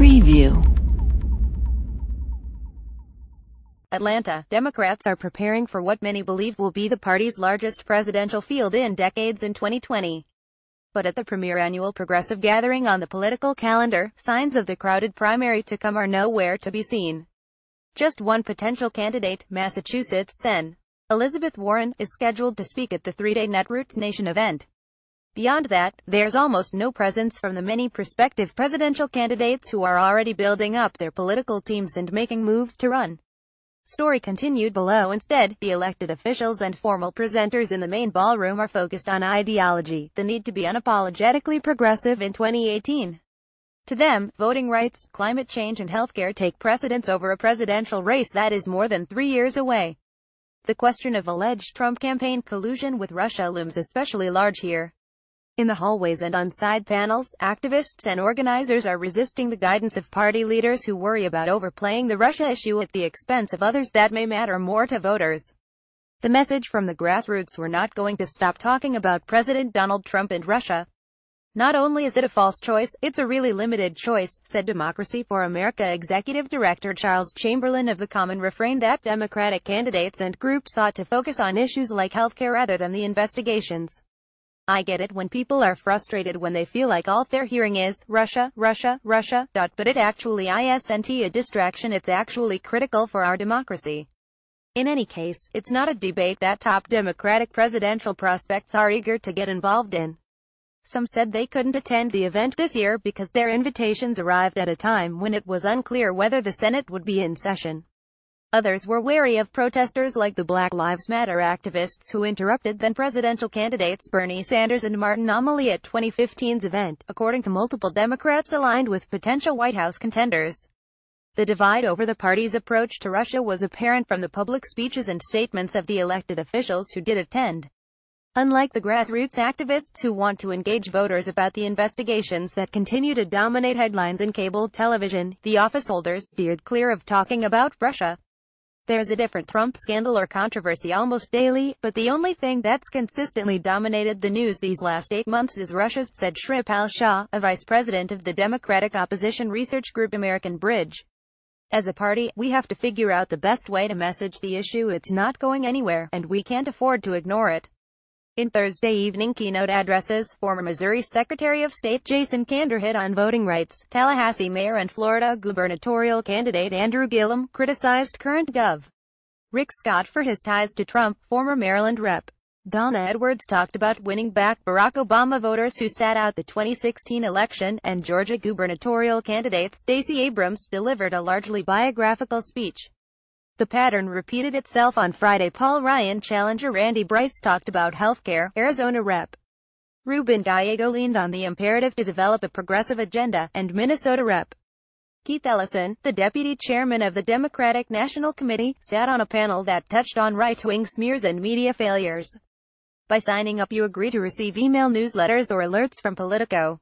Preview. Atlanta, Democrats are preparing for what many believe will be the party's largest presidential field in decades in 2020. But at the premier annual progressive gathering on the political calendar, signs of the crowded primary to come are nowhere to be seen. Just one potential candidate, Massachusetts Sen. Elizabeth Warren, is scheduled to speak at the three-day Netroots Nation event. Beyond that, there's almost no presence from the many prospective presidential candidates who are already building up their political teams and making moves to run. Story continued below. Instead, the elected officials and formal presenters in the main ballroom are focused on ideology, the need to be unapologetically progressive in 2018. To them, voting rights, climate change and healthcare take precedence over a presidential race that is more than 3 years away. The question of alleged Trump campaign collusion with Russia looms especially large here. In the hallways and on side panels, activists and organizers are resisting the guidance of party leaders who worry about overplaying the Russia issue at the expense of others that may matter more to voters. The message from the grassroots: we're not going to stop talking about President Donald Trump and Russia. Not only is it a false choice, it's a really limited choice, said Democracy for America Executive Director Charles Chamberlain of the common refrain that Democratic candidates and groups ought to focus on issues like healthcare rather than the investigations. I get it when people are frustrated when they feel like all they're hearing is, Russia, Russia, Russia, but it actually isn't a distraction, it's actually critical for our democracy. In any case, it's not a debate that top Democratic presidential prospects are eager to get involved in. Some said they couldn't attend the event this year because their invitations arrived at a time when it was unclear whether the Senate would be in session. Others were wary of protesters like the Black Lives Matter activists who interrupted then-presidential candidates Bernie Sanders and Martin O'Malley at 2015's event, according to multiple Democrats aligned with potential White House contenders. The divide over the party's approach to Russia was apparent from the public speeches and statements of the elected officials who did attend. Unlike the grassroots activists who want to engage voters about the investigations that continue to dominate headlines in cable television, the officeholders steered clear of talking about Russia. There's a different Trump scandal or controversy almost daily, but the only thing that's consistently dominated the news these last 8 months is Russia's, said Shripal Shah, a vice president of the Democratic opposition research group American Bridge. As a party, we have to figure out the best way to message the issue. It's not going anywhere, and we can't afford to ignore it. In Thursday evening keynote addresses, former Missouri Secretary of State Jason Kander hit on voting rights. Tallahassee Mayor and Florida gubernatorial candidate Andrew Gillum criticized current Gov. Rick Scott for his ties to Trump. Former Maryland Rep. Donna Edwards talked about winning back Barack Obama voters who sat out the 2016 election, and Georgia gubernatorial candidate Stacey Abrams delivered a largely biographical speech. The pattern repeated itself on Friday. Paul Ryan challenger Randy Bryce talked about healthcare. Arizona Rep. Ruben Gallego leaned on the imperative to develop a progressive agenda, and Minnesota Rep. Keith Ellison, the deputy chairman of the Democratic National Committee, sat on a panel that touched on right-wing smears and media failures. By signing up, you agree to receive email newsletters or alerts from Politico.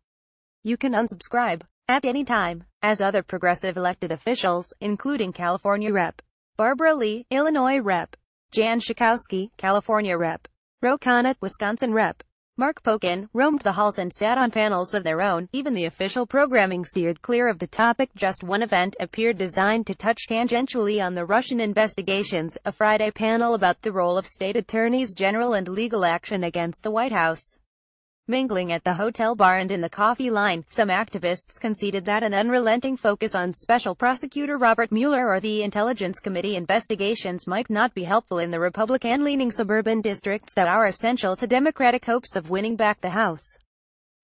You can unsubscribe at any time, as other progressive elected officials, including California Rep. Barbara Lee, Illinois Rep. Jan Schakowsky, California Rep. Ro Khanna, Wisconsin Rep. Mark Pocan, roamed the halls and sat on panels of their own. Even the official programming steered clear of the topic. Just one event appeared designed to touch tangentially on the Russian investigations, a Friday panel about the role of state attorneys general and legal action against the White House. Mingling at the hotel bar and in the coffee line, some activists conceded that an unrelenting focus on Special Prosecutor Robert Mueller or the Intelligence Committee investigations might not be helpful in the Republican-leaning suburban districts that are essential to Democratic hopes of winning back the House.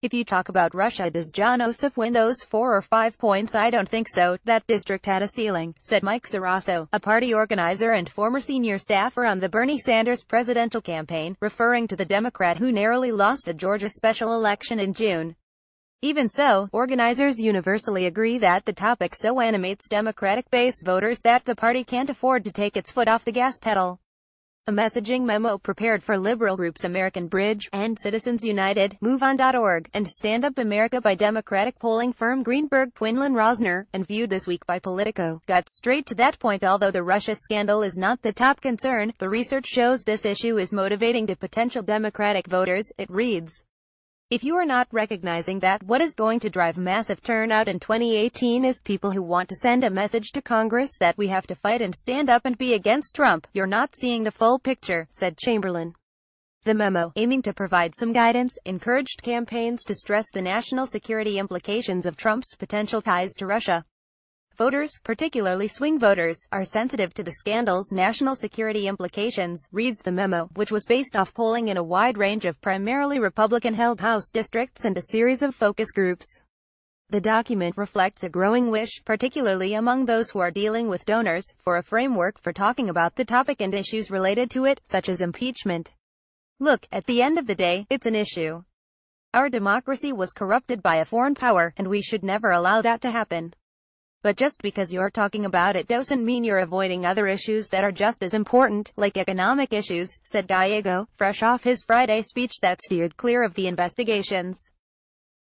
If you talk about Russia, does John Ossoff win those 4 or 5 points? I don't think so. That district had a ceiling, said Mike Sarasso, a party organizer and former senior staffer on the Bernie Sanders presidential campaign, referring to the Democrat who narrowly lost a Georgia special election in June. Even so, organizers universally agree that the topic so animates Democratic base voters that the party can't afford to take its foot off the gas pedal. A messaging memo prepared for liberal groups American Bridge and Citizens United, MoveOn.org, and Stand Up America by Democratic polling firm Greenberg Quinlan Rosner, and viewed this week by Politico, got straight to that point. Although the Russia scandal is not the top concern, the research shows this issue is motivating to potential Democratic voters, it reads. If you are not recognizing that what is going to drive massive turnout in 2018 is people who want to send a message to Congress that we have to fight and stand up and be against Trump, you're not seeing the full picture, said Chamberlain. The memo, aiming to provide some guidance, encouraged campaigns to stress the national security implications of Trump's potential ties to Russia. Voters, particularly swing voters, are sensitive to the scandal's national security implications, reads the memo, which was based off polling in a wide range of primarily Republican-held House districts and a series of focus groups. The document reflects a growing wish, particularly among those who are dealing with donors, for a framework for talking about the topic and issues related to it, such as impeachment. Look, at the end of the day, it's an issue. Our democracy was corrupted by a foreign power, and we should never allow that to happen. But just because you're talking about it doesn't mean you're avoiding other issues that are just as important, like economic issues, said Gallego, fresh off his Friday speech that steered clear of the investigations.